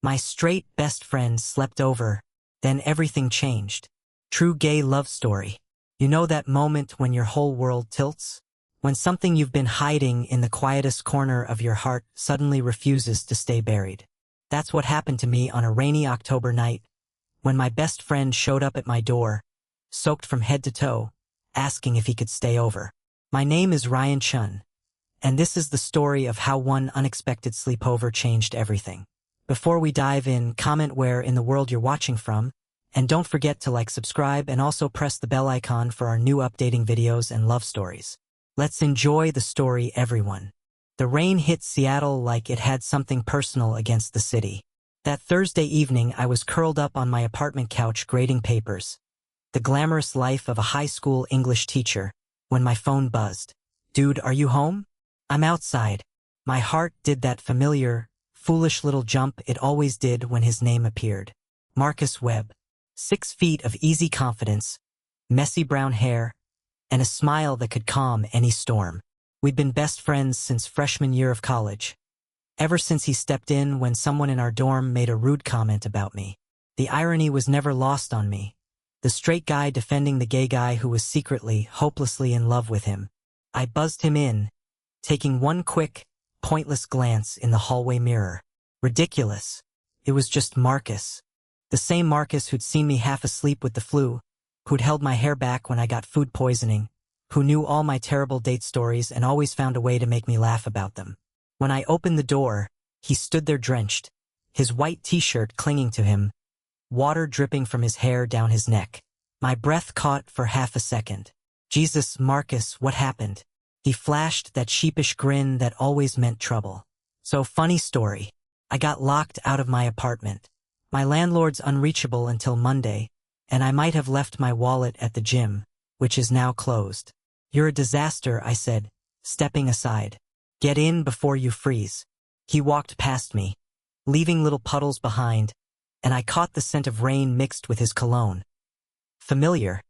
My straight best friend slept over, then everything changed. True gay love story. You know that moment when your whole world tilts? When something you've been hiding in the quietest corner of your heart suddenly refuses to stay buried. That's what happened to me on a rainy October night, when my best friend showed up at my door, soaked from head to toe, asking if he could stay over. My name is Ryan Chun, and this is the story of how one unexpected sleepover changed everything. Before we dive in, comment where in the world you're watching from, and don't forget to like, subscribe, and also press the bell icon for our new updating videos and love stories. Let's enjoy the story, everyone. The rain hit Seattle like it had something personal against the city. That Thursday evening, I was curled up on my apartment couch grading papers. The glamorous life of a high school English teacher, when my phone buzzed. Dude, are you home? I'm outside. My heart did that familiar, foolish little jump it always did when his name appeared. Marcus Webb. 6 feet of easy confidence, messy brown hair, and a smile that could calm any storm. We'd been best friends since freshman year of college. Ever since he stepped in when someone in our dorm made a rude comment about me. The irony was never lost on me. The straight guy defending the gay guy who was secretly, hopelessly in love with him. I buzzed him in, taking one quick, pointless glance in the hallway mirror. Ridiculous. It was just Marcus. The same Marcus who'd seen me half asleep with the flu, who'd held my hair back when I got food poisoning, who knew all my terrible date stories and always found a way to make me laugh about them. When I opened the door, he stood there drenched, his white t-shirt clinging to him, water dripping from his hair down his neck. My breath caught for half a second. Jesus, Marcus, what happened? He flashed that sheepish grin that always meant trouble. So, funny story. I got locked out of my apartment. My landlord's unreachable until Monday, and I might have left my wallet at the gym, which is now closed. You're a disaster, I said, stepping aside. Get in before you freeze. He walked past me, leaving little puddles behind, and I caught the scent of rain mixed with his cologne. Familiar.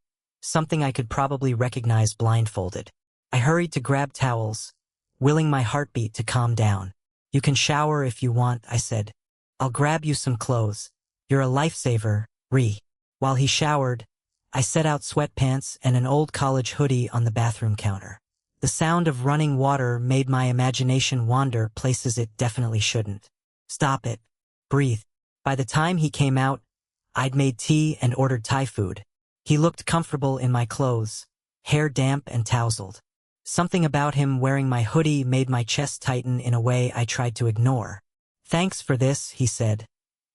Something I could probably recognize blindfolded. I hurried to grab towels, willing my heartbeat to calm down. You can shower if you want, I said. I'll grab you some clothes. You're a lifesaver, Ree. While he showered, I set out sweatpants and an old college hoodie on the bathroom counter. The sound of running water made my imagination wander places it definitely shouldn't. Stop it. Breathe. By the time he came out, I'd made tea and ordered Thai food. He looked comfortable in my clothes, hair damp and tousled. Something about him wearing my hoodie made my chest tighten in a way I tried to ignore. Thanks for this, he said,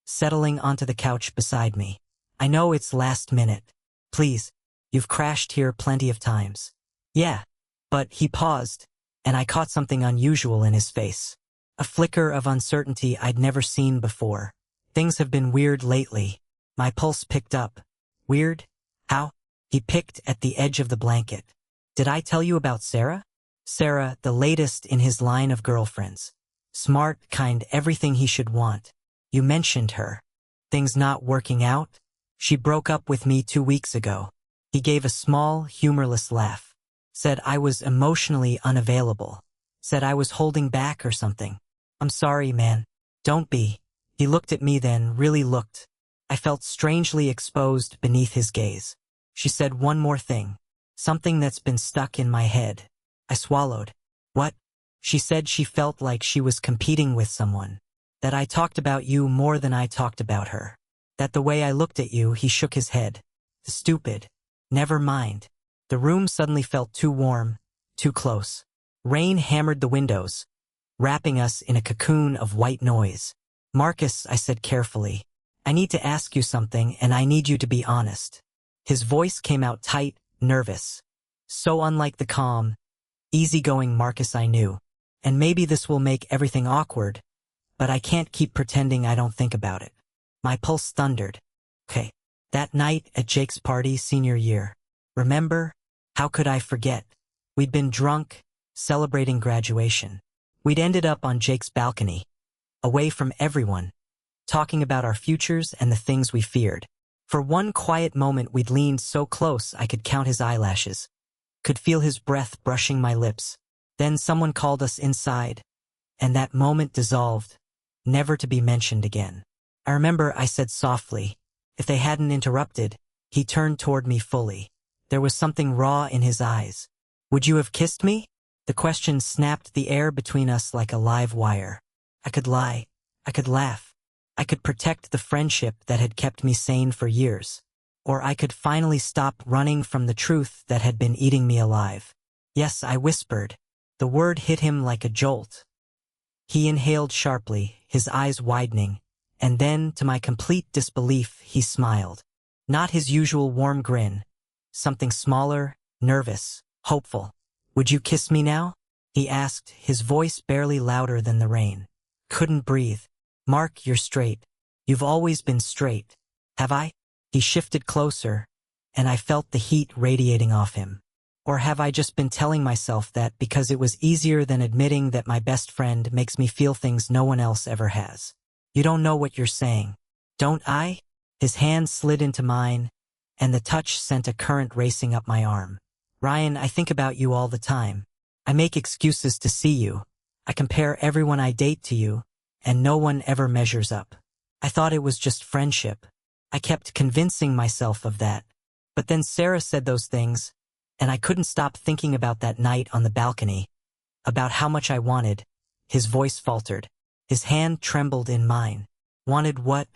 settling onto the couch beside me. I know it's last minute. Please, you've crashed here plenty of times. Yeah. But he paused, and I caught something unusual in his face. A flicker of uncertainty I'd never seen before. Things have been weird lately. My pulse picked up. Weird? How? He picked at the edge of the blanket. Did I tell you about Sarah? Sarah, the latest in his line of girlfriends. Smart, kind, everything he should want. You mentioned her. Things not working out? She broke up with me 2 weeks ago. He gave a small, humorless laugh. Said I was emotionally unavailable. Said I was holding back or something. I'm sorry, man. Don't be. He looked at me then, really looked. I felt strangely exposed beneath his gaze. She said one more thing. Something that's been stuck in my head. I swallowed. What? She said she felt like she was competing with someone. That I talked about you more than I talked about her. That the way I looked at you, he shook his head. Stupid. Never mind. The room suddenly felt too warm, too close. Rain hammered the windows, wrapping us in a cocoon of white noise. Marcus, I said carefully, I need to ask you something and I need you to be honest. His voice came out tight, nervous. So unlike the calm, easygoing Marcus I knew. And maybe this will make everything awkward, but I can't keep pretending I don't think about it. My pulse thundered. Okay. That night at Jake's party senior year. Remember? How could I forget? We'd been drunk, celebrating graduation. We'd ended up on Jake's balcony, away from everyone, talking about our futures and the things we feared. For one quiet moment we'd leaned so close I could count his eyelashes, could feel his breath brushing my lips. Then someone called us inside, and that moment dissolved, never to be mentioned again. I remember I said softly. If they hadn't interrupted, he turned toward me fully. There was something raw in his eyes. Would you have kissed me? The question snapped the air between us like a live wire. I could lie. I could laugh. I could protect the friendship that had kept me sane for years. Or I could finally stop running from the truth that had been eating me alive. Yes, I whispered. The word hit him like a jolt. He inhaled sharply, his eyes widening, and then, to my complete disbelief, he smiled. Not his usual warm grin. Something smaller, nervous, hopeful. Would you kiss me now? He asked, his voice barely louder than the rain. Couldn't breathe. Mark, you're straight. You've always been straight. Have I? He shifted closer, and I felt the heat radiating off him. Or have I just been telling myself that because it was easier than admitting that my best friend makes me feel things no one else ever has? You don't know what you're saying. Don't I? His hand slid into mine, and the touch sent a current racing up my arm. Ryan, I think about you all the time. I make excuses to see you. I compare everyone I date to you, and no one ever measures up. I thought it was just friendship. I kept convincing myself of that. But then Sarah said those things, and I couldn't stop thinking about that night on the balcony, about how much I wanted. His voice faltered. His hand trembled in mine. Wanted what?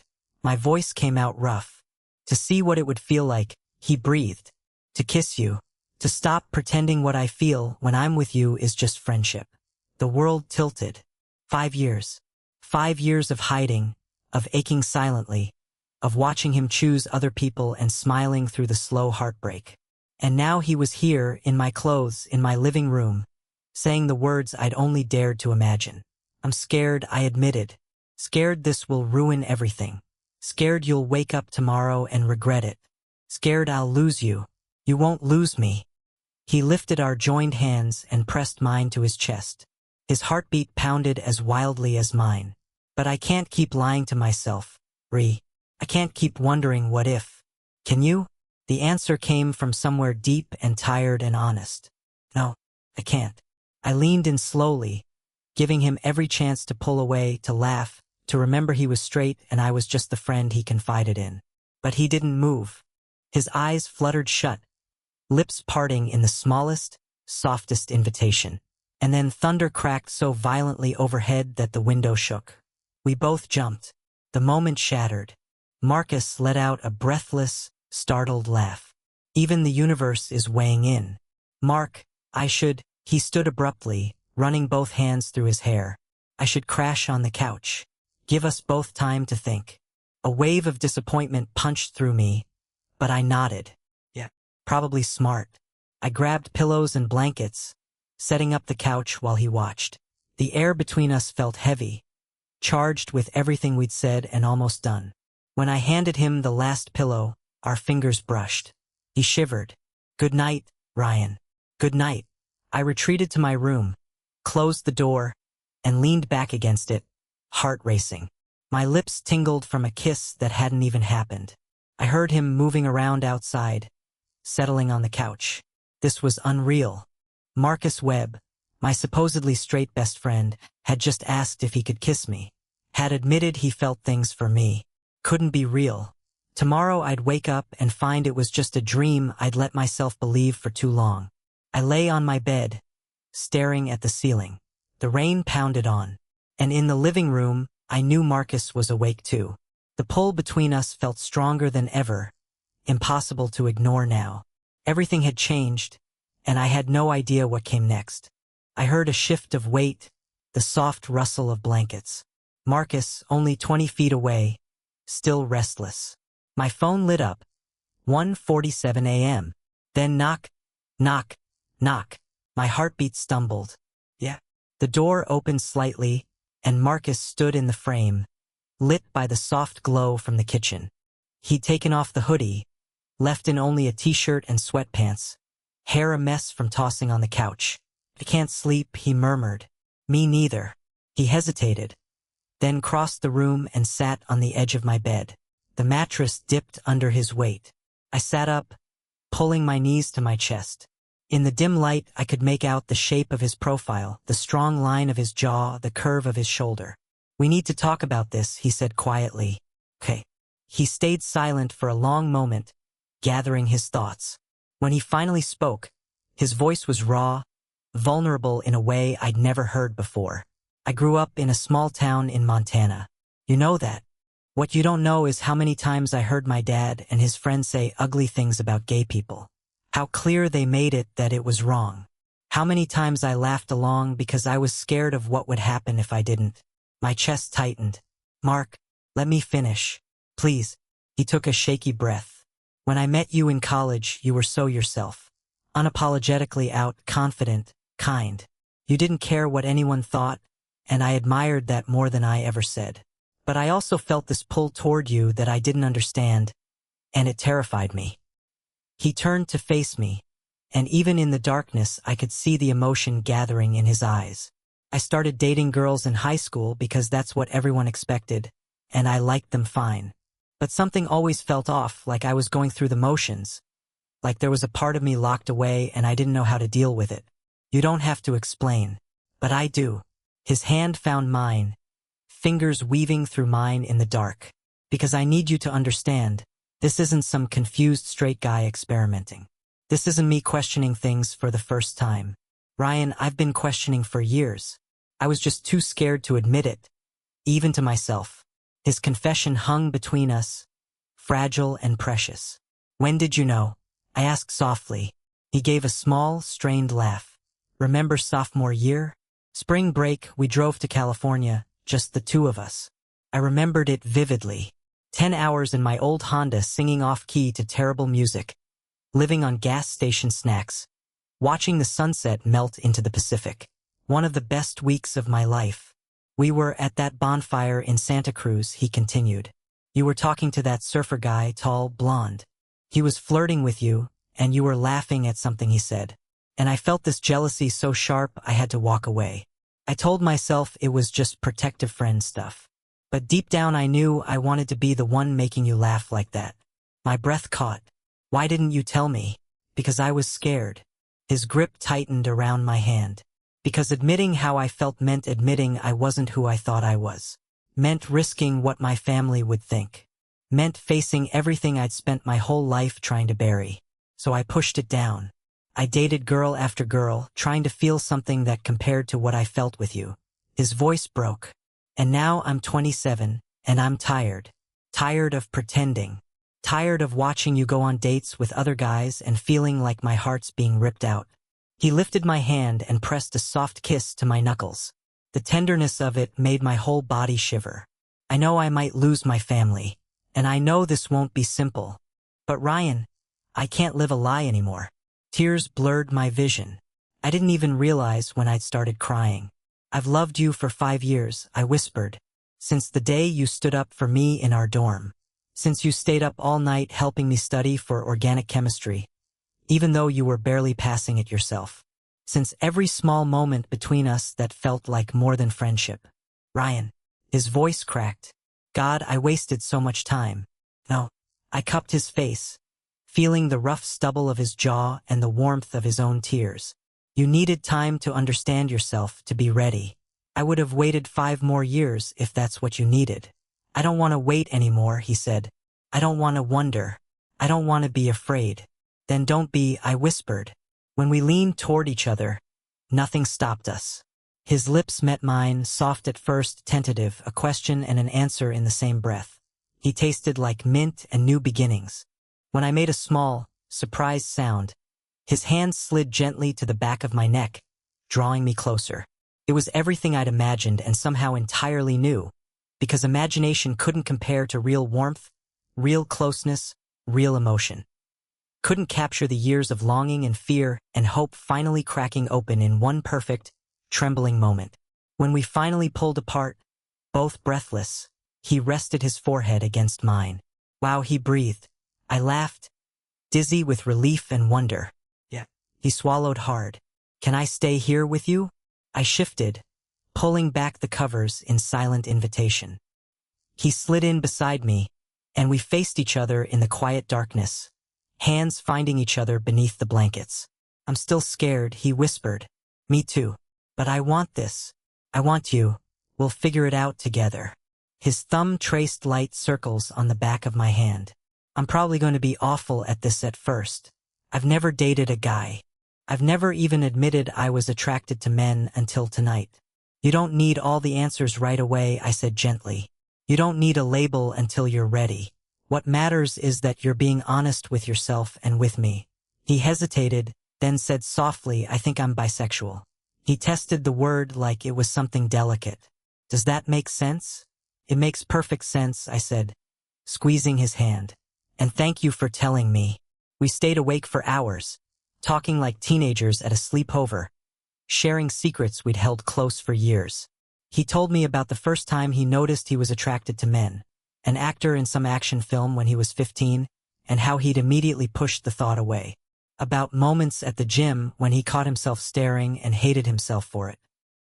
My voice came out rough. To see what it would feel like, he breathed. To kiss you. To stop pretending what I feel when I'm with you is just friendship. The world tilted. 5 years. 5 years of hiding, of aching silently, of watching him choose other people and smiling through the slow heartbreak. And now he was here, in my clothes, in my living room, saying the words I'd only dared to imagine. I'm scared, I admitted. Scared this will ruin everything. Scared you'll wake up tomorrow and regret it. Scared I'll lose you. You won't lose me. He lifted our joined hands and pressed mine to his chest. His heartbeat pounded as wildly as mine. But I can't keep lying to myself, Ree. I can't keep wondering what if. Can you? The answer came from somewhere deep and tired and honest. No, I can't. I leaned in slowly, giving him every chance to pull away, to laugh, to remember he was straight and I was just the friend he confided in. But he didn't move. His eyes fluttered shut, lips parting in the smallest, softest invitation. And then thunder cracked so violently overhead that the window shook. We both jumped. The moment shattered. Marcus let out a breathless, startled laugh. Even the universe is weighing in. Mark, he stood abruptly, running both hands through his hair. I should crash on the couch. Give us both time to think. A wave of disappointment punched through me, but I nodded. Yeah, probably smart. I grabbed pillows and blankets, setting up the couch while he watched. The air between us felt heavy, charged with everything we'd said and almost done. When I handed him the last pillow, our fingers brushed. He shivered. Good night, Ryan. Good night. I retreated to my room, closed the door, and leaned back against it, heart racing. My lips tingled from a kiss that hadn't even happened. I heard him moving around outside, settling on the couch. This was unreal. Marcus Webb, my supposedly straight best friend, had just asked if he could kiss me. Had admitted he felt things for me. Couldn't be real. Tomorrow I'd wake up and find it was just a dream I'd let myself believe for too long. I lay on my bed, staring at the ceiling. The rain pounded on. And in the living room, I knew Marcus was awake too. The pull between us felt stronger than ever, impossible to ignore now. Everything had changed, and I had no idea what came next. I heard a shift of weight, the soft rustle of blankets. Marcus, only 20 feet away, still restless. My phone lit up. 1:47 a.m. Then knock, knock, knock. My heartbeat stumbled. Yeah. The door opened slightly, and Marcus stood in the frame, lit by the soft glow from the kitchen. He'd taken off the hoodie, left in only a t-shirt and sweatpants, hair a mess from tossing on the couch. I can't sleep, he murmured. Me neither. He hesitated, then crossed the room and sat on the edge of my bed. The mattress dipped under his weight. I sat up, pulling my knees to my chest. In the dim light, I could make out the shape of his profile, the strong line of his jaw, the curve of his shoulder. We need to talk about this, he said quietly. Okay. He stayed silent for a long moment, gathering his thoughts. When he finally spoke, his voice was raw, vulnerable in a way I'd never heard before. I grew up in a small town in Montana. You know that. What you don't know is how many times I heard my dad and his friends say ugly things about gay people. How clear they made it that it was wrong. How many times I laughed along because I was scared of what would happen if I didn't. My chest tightened. Mark, let me finish. Please. He took a shaky breath. When I met you in college, you were so yourself. Unapologetically out, confident, kind. You didn't care what anyone thought, and I admired that more than I ever said. But I also felt this pull toward you that I didn't understand, and it terrified me. He turned to face me, and even in the darkness I could see the emotion gathering in his eyes. I started dating girls in high school because that's what everyone expected, and I liked them fine. But something always felt off, like I was going through the motions, like there was a part of me locked away and I didn't know how to deal with it. You don't have to explain, but I do. His hand found mine, fingers weaving through mine in the dark. Because I need you to understand, this isn't some confused straight guy experimenting. This isn't me questioning things for the first time. Ryan, I've been questioning for years. I was just too scared to admit it, even to myself. His confession hung between us, fragile and precious. When did you know? I asked softly. He gave a small, strained laugh. Remember sophomore year? Spring break, we drove to California, just the two of us. I remembered it vividly. 10 hours in my old Honda singing off-key to terrible music, living on gas station snacks, watching the sunset melt into the Pacific. One of the best weeks of my life. We were at that bonfire in Santa Cruz, he continued. You were talking to that surfer guy, tall, blonde. He was flirting with you, and you were laughing at something he said. And I felt this jealousy so sharp I had to walk away. I told myself it was just protective friend stuff. But deep down I knew I wanted to be the one making you laugh like that. My breath caught. Why didn't you tell me? Because I was scared. His grip tightened around my hand. Because admitting how I felt meant admitting I wasn't who I thought I was. Meant risking what my family would think. Meant facing everything I'd spent my whole life trying to bury. So I pushed it down. I dated girl after girl, trying to feel something that compared to what I felt with you. His voice broke. And now I'm 27, and I'm tired. Tired of pretending. Tired of watching you go on dates with other guys and feeling like my heart's being ripped out. He lifted my hand and pressed a soft kiss to my knuckles. The tenderness of it made my whole body shiver. I know I might lose my family, and I know this won't be simple. But Ryan, I can't live a lie anymore. Tears blurred my vision. I didn't even realize when I'd started crying. I've loved you for 5 years, I whispered. Since the day you stood up for me in our dorm. Since you stayed up all night helping me study for organic chemistry. Even though you were barely passing it yourself. Since every small moment between us that felt like more than friendship. Ryan. His voice cracked. God, I wasted so much time. No. I cupped his face, feeling the rough stubble of his jaw and the warmth of his own tears. You needed time to understand yourself, to be ready. I would have waited 5 more years if that's what you needed. I don't want to wait anymore, he said. I don't want to wonder. I don't want to be afraid. Then don't be, I whispered. When we leaned toward each other, nothing stopped us. His lips met mine, soft at first, tentative, a question and an answer in the same breath. He tasted like mint and new beginnings. When I made a small, surprised sound, his hand slid gently to the back of my neck, drawing me closer. It was everything I'd imagined and somehow entirely new, because imagination couldn't compare to real warmth, real closeness, real emotion. Couldn't capture the years of longing and fear and hope finally cracking open in one perfect, trembling moment. When we finally pulled apart, both breathless, he rested his forehead against mine. Wow, he breathed. I laughed, dizzy with relief and wonder. Yeah. He swallowed hard. Can I stay here with you? I shifted, pulling back the covers in silent invitation. He slid in beside me, and we faced each other in the quiet darkness, hands finding each other beneath the blankets. I'm still scared, he whispered. Me too. But I want this. I want you. We'll figure it out together. His thumb traced light circles on the back of my hand. I'm probably going to be awful at this at first. I've never dated a guy. I've never even admitted I was attracted to men until tonight. You don't need all the answers right away, I said gently. You don't need a label until you're ready. What matters is that you're being honest with yourself and with me. He hesitated, then said softly, I think I'm bisexual. He tested the word like it was something delicate. Does that make sense? It makes perfect sense, I said, squeezing his hand. And thank you for telling me. We stayed awake for hours, talking like teenagers at a sleepover, sharing secrets we'd held close for years. He told me about the first time he noticed he was attracted to men, an actor in some action film when he was 15, and how he'd immediately pushed the thought away. About moments at the gym when he caught himself staring and hated himself for it.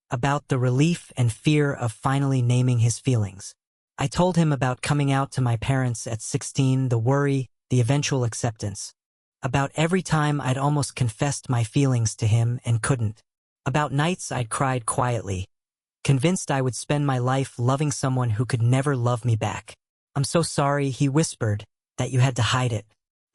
About the relief and fear of finally naming his feelings. I told him about coming out to my parents at 16, the worry, the eventual acceptance. About every time I'd almost confessed my feelings to him and couldn't. About nights I'd cried quietly, convinced I would spend my life loving someone who could never love me back. I'm so sorry, he whispered, that you had to hide it.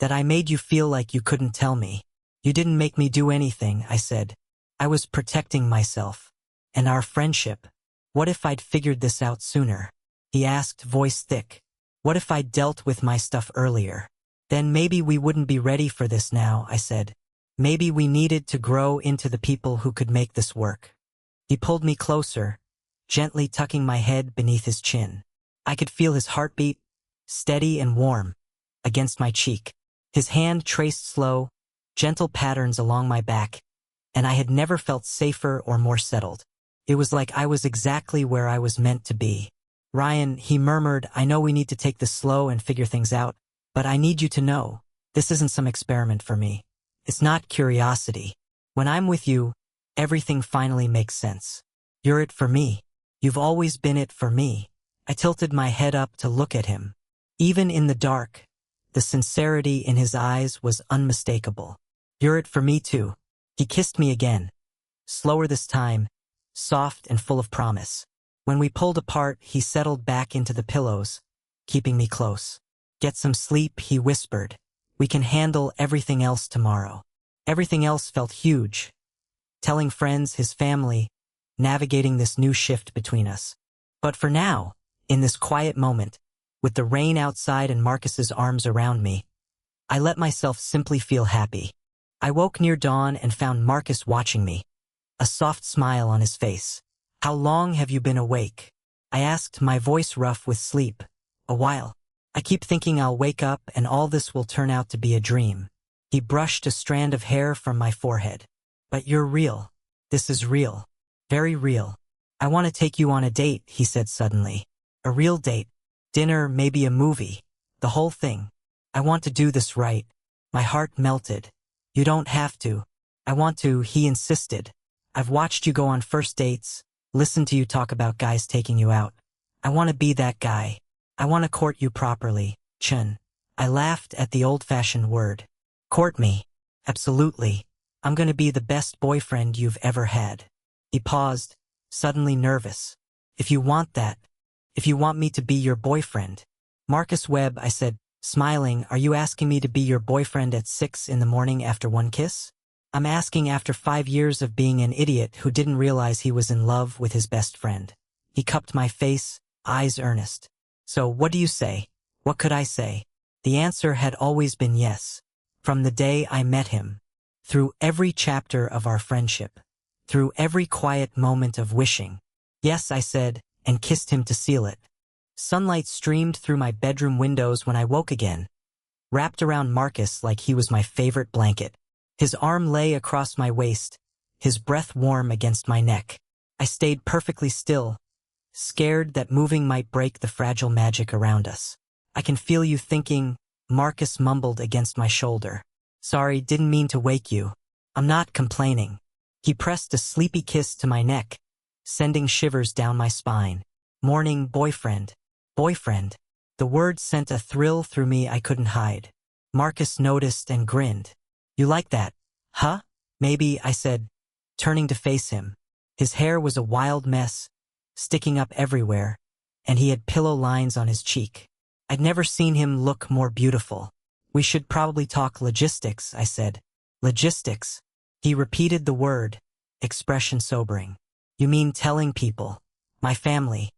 That I made you feel like you couldn't tell me. You didn't make me do anything, I said. I was protecting myself. And our friendship. What if I'd figured this out sooner? He asked, voice thick. What if I'd dealt with my stuff earlier? Then maybe we wouldn't be ready for this now, I said. Maybe we needed to grow into the people who could make this work. He pulled me closer, gently tucking my head beneath his chin. I could feel his heartbeat, steady and warm, against my cheek. His hand traced slow, gentle patterns along my back, and I had never felt safer or more settled. It was like I was exactly where I was meant to be. Ryan, he murmured, I know we need to take this slow and figure things out, but I need you to know, this isn't some experiment for me. It's not curiosity. When I'm with you, everything finally makes sense. You're it for me. You've always been it for me. I tilted my head up to look at him. Even in the dark, the sincerity in his eyes was unmistakable. You're it for me too. He kissed me again. Slower this time, soft and full of promise. When we pulled apart, he settled back into the pillows, keeping me close. Get some sleep, he whispered. We can handle everything else tomorrow. Everything else felt huge. Telling friends, his family, navigating this new shift between us. But for now, in this quiet moment, with the rain outside and Marcus's arms around me, I let myself simply feel happy. I woke near dawn and found Marcus watching me, a soft smile on his face. How long have you been awake? I asked, my voice rough with sleep. A while. I keep thinking I'll wake up and all this will turn out to be a dream. He brushed a strand of hair from my forehead. But you're real. This is real. Very real. I want to take you on a date, he said suddenly. A real date. Dinner, maybe a movie. The whole thing. I want to do this right. My heart melted. You don't have to. I want to, he insisted. I've watched you go on first dates, listened to you talk about guys taking you out. I want to be that guy. I want to court you properly, Chun. I laughed at the old-fashioned word. Court me. Absolutely. I'm going to be the best boyfriend you've ever had. He paused, suddenly nervous. If you want that. If you want me to be your boyfriend. Marcus Webb, I said, smiling, are you asking me to be your boyfriend at 6 in the morning after one kiss? I'm asking after 5 years of being an idiot who didn't realize he was in love with his best friend. He cupped my face, eyes earnest. So what do you say? What could I say? The answer had always been yes. From the day I met him. Through every chapter of our friendship. Through every quiet moment of wishing. Yes, I said, and kissed him to seal it. Sunlight streamed through my bedroom windows when I woke again. Wrapped around Marcus like he was my favorite blanket. His arm lay across my waist, his breath warm against my neck. I stayed perfectly still, scared that moving might break the fragile magic around us. I can feel you thinking, Marcus mumbled against my shoulder. Sorry, didn't mean to wake you. I'm not complaining. He pressed a sleepy kiss to my neck, sending shivers down my spine. Morning, boyfriend. Boyfriend. The word sent a thrill through me I couldn't hide. Marcus noticed and grinned. You like that, huh? Maybe, I said, turning to face him. His hair was a wild mess, sticking up everywhere, and he had pillow lines on his cheek. I'd never seen him look more beautiful. We should probably talk logistics, I said. Logistics? He repeated the word, expression sobering. You mean telling people, my family,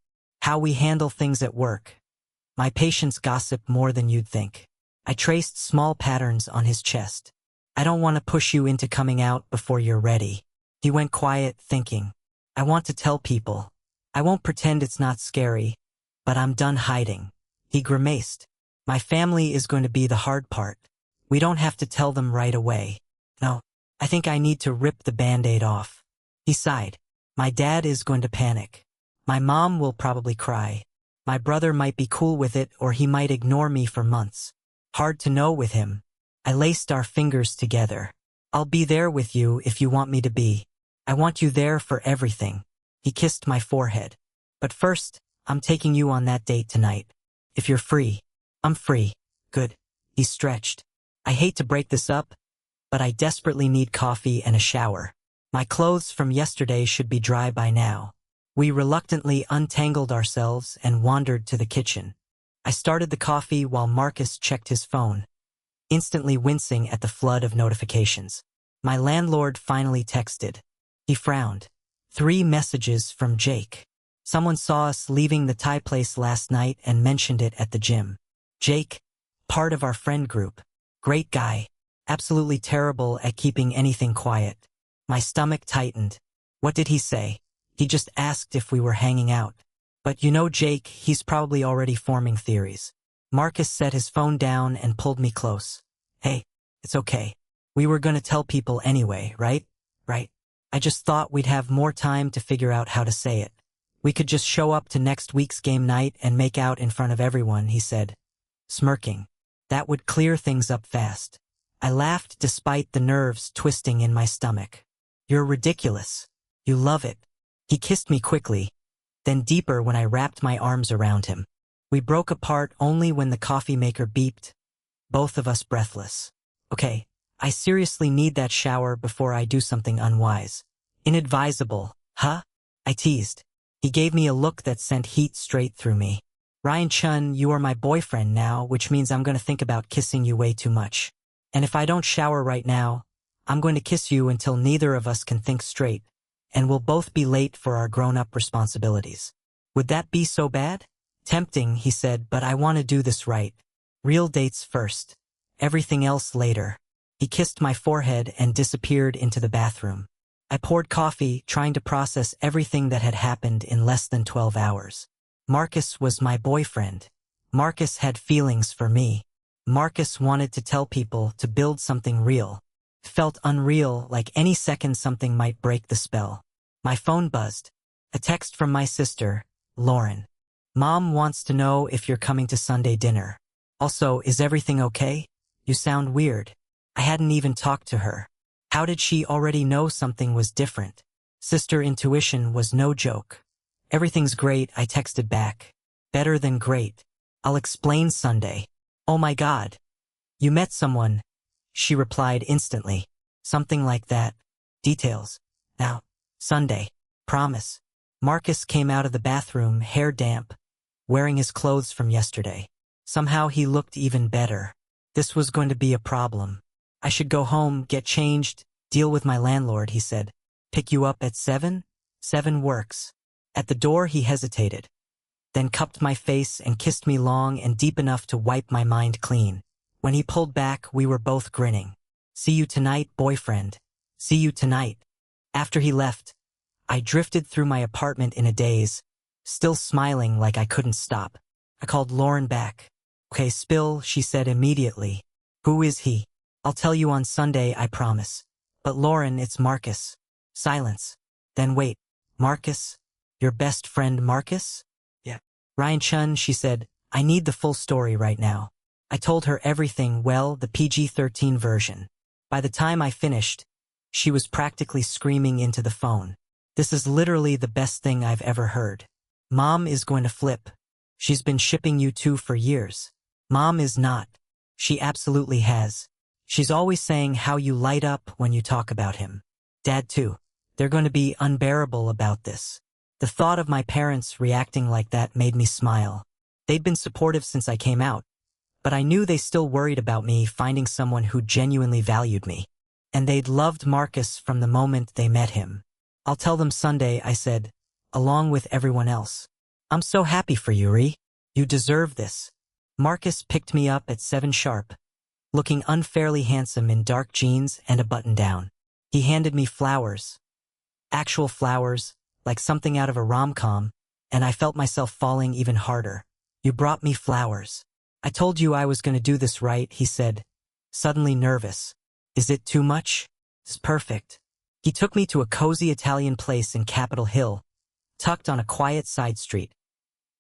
how we handle things at work? My patients gossip more than you'd think. I traced small patterns on his chest. I don't want to push you into coming out before you're ready. He went quiet, thinking. I want to tell people. I won't pretend it's not scary, but I'm done hiding. He grimaced. My family is going to be the hard part. We don't have to tell them right away. No, I think I need to rip the Band-Aid off. He sighed. My dad is going to panic. My mom will probably cry. My brother might be cool with it, or he might ignore me for months. Hard to know with him. I laced our fingers together. I'll be there with you if you want me to be. I want you there for everything. He kissed my forehead. But first, I'm taking you on that date tonight. If you're free. I'm free. Good. He stretched. I hate to break this up, but I desperately need coffee and a shower. My clothes from yesterday should be dry by now. We reluctantly untangled ourselves and wandered to the kitchen. I started the coffee while Marcus checked his phone, instantly wincing at the flood of notifications. My landlord finally texted. He frowned. 3 messages from Jake. Someone saw us leaving the Thai place last night and mentioned it at the gym. Jake, part of our friend group. Great guy. Absolutely terrible at keeping anything quiet. My stomach tightened. What did he say? He just asked if we were hanging out. But you know Jake, he's probably already forming theories. Marcus set his phone down and pulled me close. Hey, it's okay. We were gonna tell people anyway, right? Right. I just thought we'd have more time to figure out how to say it. We could just show up to next week's game night and make out in front of everyone, he said, smirking. That would clear things up fast. I laughed despite the nerves twisting in my stomach. You're ridiculous. You love it. He kissed me quickly, then deeper when I wrapped my arms around him. We broke apart only when the coffee maker beeped, both of us breathless. Okay, I seriously need that shower before I do something unwise. Inadvisable, huh? I teased. He gave me a look that sent heat straight through me. Ryan Chun, you are my boyfriend now, which means I'm going to think about kissing you way too much. And if I don't shower right now, I'm going to kiss you until neither of us can think straight, and we'll both be late for our grown-up responsibilities. Would that be so bad? Tempting, he said, but I want to do this right. Real dates first. Everything else later. He kissed my forehead and disappeared into the bathroom. I poured coffee, trying to process everything that had happened in less than 12 hours. Marcus was my boyfriend. Marcus had feelings for me. Marcus wanted to tell people, to build something real. It felt unreal, like any second something might break the spell. My phone buzzed. A text from my sister, Lauren. Mom wants to know if you're coming to Sunday dinner. Also, is everything okay? You sound weird. I hadn't even talked to her. How did she already know something was different? Sister intuition was no joke. Everything's great, I texted back. Better than great. I'll explain Sunday. Oh my God. You met someone. She replied instantly. Something like that. Details. Now. Sunday. Promise. Marcus came out of the bathroom, hair damp, wearing his clothes from yesterday. Somehow he looked even better. This was going to be a problem. I should go home, get changed, deal with my landlord, he said. Pick you up at 7? 7 works. At the door he hesitated, then cupped my face and kissed me long and deep enough to wipe my mind clean. When he pulled back, we were both grinning. See you tonight, boyfriend. See you tonight. After he left, I drifted through my apartment in a daze, still smiling like I couldn't stop. I called Lauren back. Okay, spill, she said immediately. Who is he? I'll tell you on Sunday, I promise. But Lauren, it's Marcus. Silence. Then wait. Marcus? Your best friend Marcus? Yeah. Ryan Chun, she said, I need the full story right now. I told her everything, well, the PG-13 version. By the time I finished, she was practically screaming into the phone. This is literally the best thing I've ever heard. Mom is going to flip. She's been shipping you two for years. Mom is not. She absolutely has. She's always saying how you light up when you talk about him. Dad too. They're going to be unbearable about this. The thought of my parents reacting like that made me smile. They'd been supportive since I came out, but I knew they still worried about me finding someone who genuinely valued me. And they'd loved Marcus from the moment they met him. "I'll tell them Sunday," I said, along with everyone else. "I'm so happy for you, Ree. You deserve this." Marcus picked me up at 7 sharp, looking unfairly handsome in dark jeans and a button-down. He handed me flowers. Actual flowers, like something out of a rom-com, and I felt myself falling even harder. "You brought me flowers. I told you I was going to do this right," he said, suddenly nervous. "Is it too much?" "It's perfect." He took me to a cozy Italian place in Capitol Hill, tucked on a quiet side street.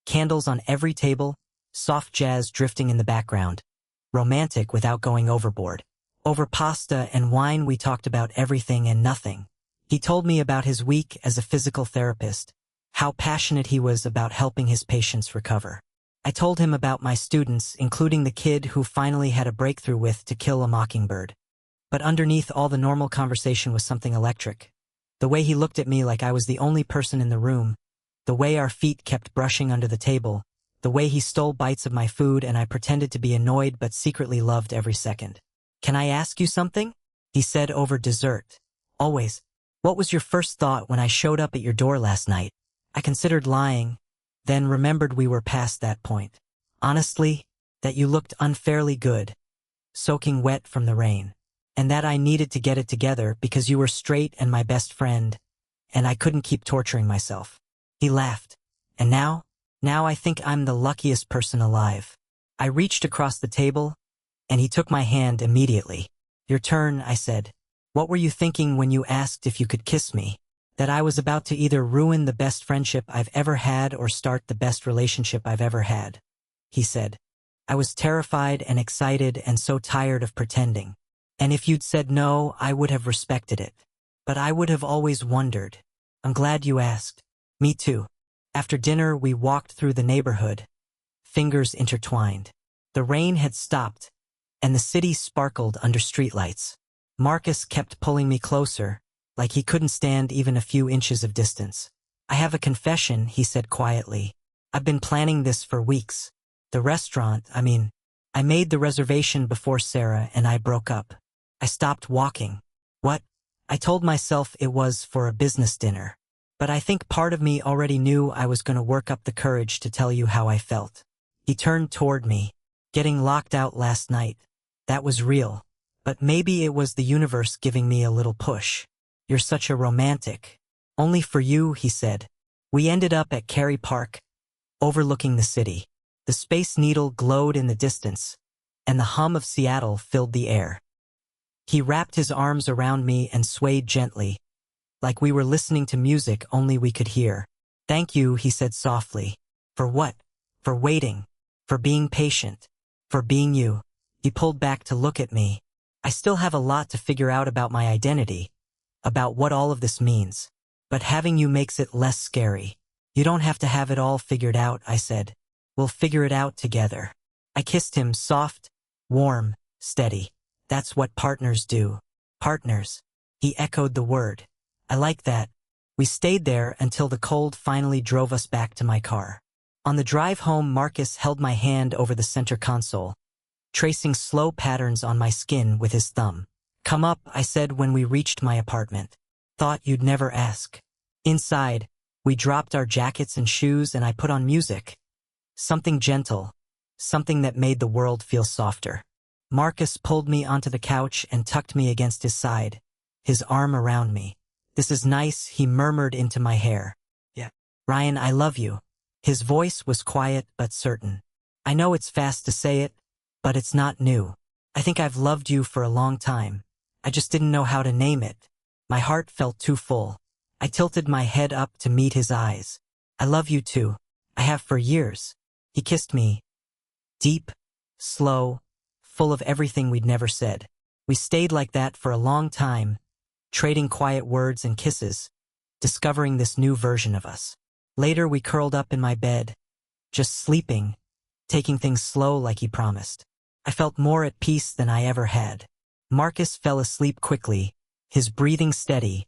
Candles on every table, soft jazz drifting in the background. Romantic without going overboard. Over pasta and wine we talked about everything and nothing. He told me about his week as a physical therapist, how passionate he was about helping his patients recover. I told him about my students, including the kid who finally had a breakthrough with To Kill a Mockingbird. But underneath all the normal conversation was something electric. The way he looked at me like I was the only person in the room, the way our feet kept brushing under the table, the way he stole bites of my food and I pretended to be annoyed but secretly loved every second. "Can I ask you something?" he said over dessert. "Always. What was your first thought when I showed up at your door last night?" I considered lying, then remembered we were past that point. "Honestly, that you looked unfairly good, soaking wet from the rain. And that I needed to get it together because you were straight and my best friend, and I couldn't keep torturing myself." He laughed. "And now I think I'm the luckiest person alive." I reached across the table, and he took my hand immediately. "Your turn," I said. "What were you thinking when you asked if you could kiss me?" That I was about to either ruin the best friendship I've ever had or start the best relationship I've ever had, he said. I was terrified and excited and so tired of pretending. And if you'd said no, I would have respected it. But I would have always wondered. "I'm glad you asked." "Me too." After dinner, we walked through the neighborhood, fingers intertwined. The rain had stopped, and the city sparkled under streetlights. Marcus kept pulling me closer, like he couldn't stand even a few inches of distance. "I have a confession," he said quietly. "I've been planning this for weeks. The restaurant, I made the reservation before Sarah and I broke up. I stopped walking." "What?" I told myself it was for a business dinner. But I think part of me already knew I was going to work up the courage to tell you how I felt. He turned toward me. "Getting locked out last night. That was real. But maybe it was the universe giving me a little push. You're such a romantic." "Only for you," he said. We ended up at Cary Park, overlooking the city. The Space Needle glowed in the distance, and the hum of Seattle filled the air. He wrapped his arms around me and swayed gently, like we were listening to music only we could hear. "Thank you," he said softly. "For what?" "For waiting. For being patient. For being you." He pulled back to look at me. "I still have a lot to figure out about my identity, about what all of this means. But having you makes it less scary." "You don't have to have it all figured out," I said. "We'll figure it out together." I kissed him, soft, warm, steady. "That's what partners do." "Partners." He echoed the word. "I like that." We stayed there until the cold finally drove us back to my car. On the drive home, Marcus held my hand over the center console, tracing slow patterns on my skin with his thumb. "Come up," I said when we reached my apartment. "Thought you'd never ask." Inside, we dropped our jackets and shoes and I put on music. Something gentle, something that made the world feel softer. Marcus pulled me onto the couch and tucked me against his side, his arm around me. "This is nice," he murmured into my hair. "Yeah. Ryan, I love you." His voice was quiet but certain. "I know it's fast to say it, but it's not new. I think I've loved you for a long time. I just didn't know how to name it." My heart felt too full. I tilted my head up to meet his eyes. "I love you too. I have for years." He kissed me. Deep, slow, full of everything we'd never said. We stayed like that for a long time, trading quiet words and kisses, discovering this new version of us. Later we curled up in my bed, just sleeping, taking things slow like he promised. I felt more at peace than I ever had. Marcus fell asleep quickly, his breathing steady,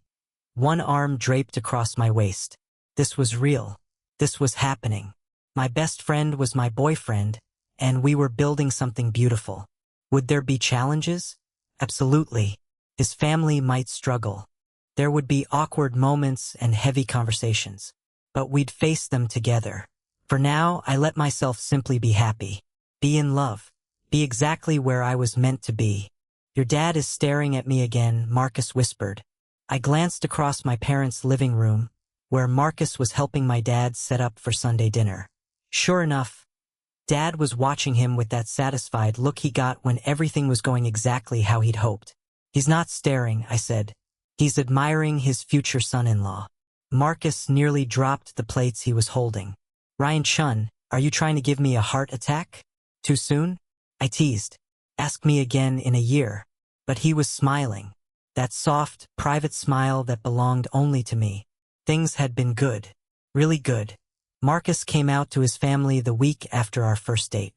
one arm draped across my waist. This was real. This was happening. My best friend was my boyfriend, and we were building something beautiful. Would there be challenges? Absolutely. His family might struggle. There would be awkward moments and heavy conversations. But we'd face them together. For now, I let myself simply be happy. Be in love. Be exactly where I was meant to be. Your dad is staring at me again, Marcus whispered. I glanced across my parents' living room, where Marcus was helping my dad set up for Sunday dinner. Sure enough, Dad was watching him with that satisfied look he got when everything was going exactly how he'd hoped. He's not staring, I said. He's admiring his future son-in-law. Marcus nearly dropped the plates he was holding. Ryan Chun, are you trying to give me a heart attack? Too soon? I teased. Ask me again in a year. But he was smiling. That soft, private smile that belonged only to me. Things had been good. Really good. Marcus came out to his family the week after our first date.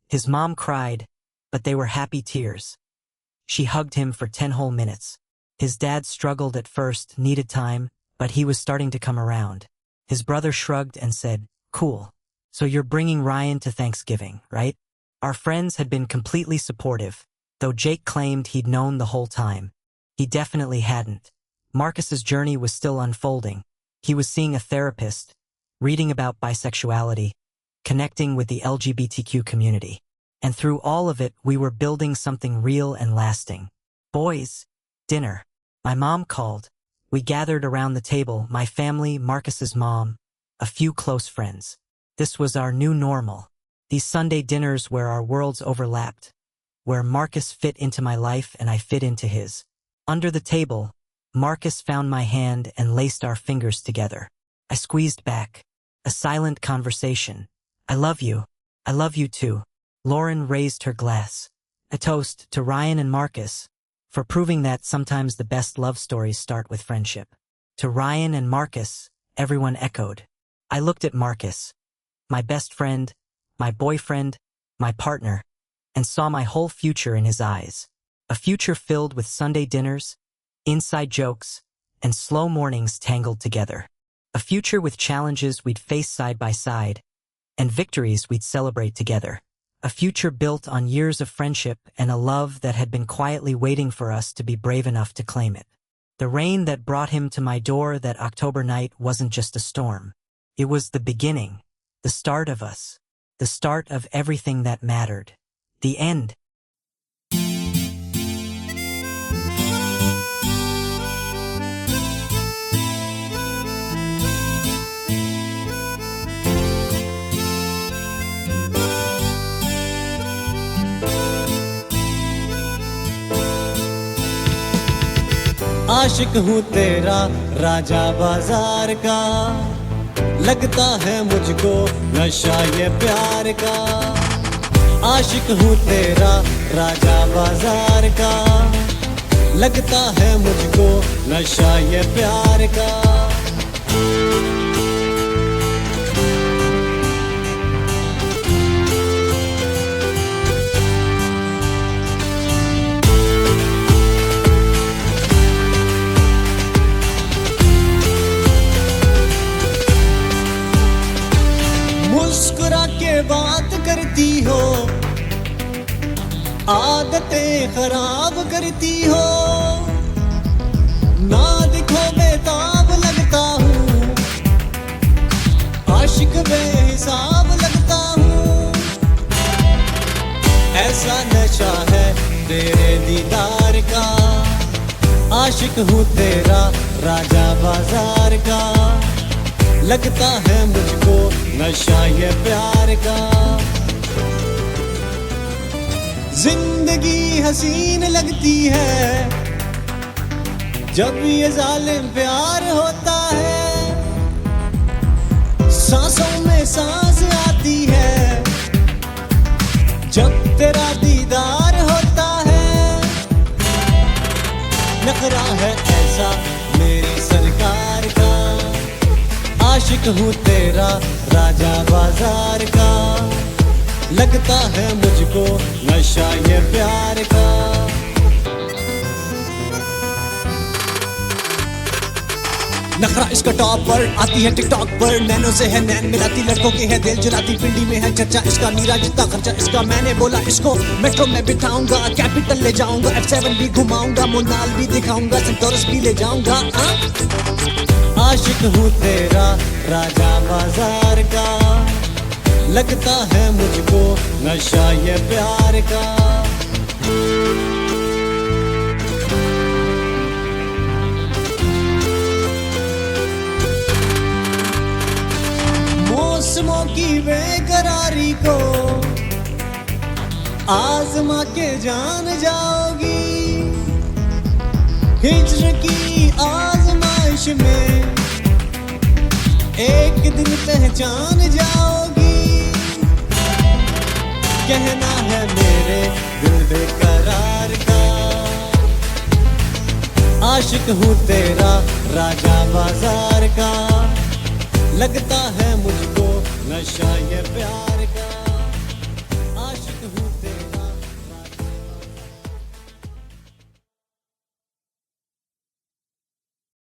His mom cried, but they were happy tears. She hugged him for 10 whole minutes. His dad struggled at first, needed time, but he was starting to come around. His brother shrugged and said, Cool. So you're bringing Ryan to Thanksgiving, right? Our friends had been completely supportive, though Jake claimed he'd known the whole time. He definitely hadn't. Marcus's journey was still unfolding. He was seeing a therapist, reading about bisexuality, connecting with the LGBTQ community. And through all of it, we were building something real and lasting. Boys, dinner. My mom called. We gathered around the table, my family, Marcus's mom, a few close friends. This was our new normal. These Sunday dinners where our worlds overlapped, where Marcus fit into my life and I fit into his. Under the table, Marcus found my hand and laced our fingers together. I squeezed back. A silent conversation. I love you. I love you too. Lauren raised her glass. A toast to Ryan and Marcus for proving that sometimes the best love stories start with friendship. To Ryan and Marcus, everyone echoed. I looked at Marcus, my best friend, my boyfriend, my partner, and saw my whole future in his eyes. A future filled with Sunday dinners, inside jokes, and slow mornings tangled together. A future with challenges we'd face side by side, and victories we'd celebrate together. A future built on years of friendship and a love that had been quietly waiting for us to be brave enough to claim it. The rain that brought him to my door that October night wasn't just a storm. It was the beginning, the start of us, the start of everything that mattered. The end. आशिक हूँ तेरा राजा बाजार का, लगता है मुझको नशा ये प्यार का। आशिक हूँ तेरा राजा बाजार का, लगता है मुझको नशा ये प्यार का। मुस्कुरा के बात करती हो, आदतें खराब करती हो। ना दिखो बेताब लगता हूँ, आशिक बेहिसाब लगता हूँ। ऐसा नशा है तेरे दीदार का, आशिक हूँ तेरा राजा बाजार का, लगता है मुझको नशा ये प्यार का। जिंदगी हसीन लगती है जब ये जालिम प्यार होता है। सांसों में सांस आती है जब तेरा दीदार होता है। नखरा है ऐसा मेरी सरकार का, आशिक हूँ तेरा राजा बाजार का, लगता है मुझको नशा ये प्यार का। नखरा इसका टॉप पर, आती है टिकटॉक पर, नैनो से है नैन मिलाती, लड़कों के है दिल जलाती, पिंडी में है चर्चा इसका, मीरा जितना खर्चा इसका। मैंने बोला इसको मेट्रो में बिठाऊंगा, कैपिटल ले जाऊंगा, F7 भी घुमाऊंगा, मोनाल भी दिखाऊंगा, सेंटोरस भी ले जाऊंगा। आशिक हूँ तेरा राजा बाजार का, लगता है मुझको नशा ये प्यार का। मौसमों की बेकरारी को आजमा के जान जाओगी, हिज्र की आजमाइश में एक दिन पहचान जाओगी। कहना है मेरे दिल बेकरार का, आशिक हूँ तेरा राजा बाजार का, लगता है मुझको नशा ये प्यार का।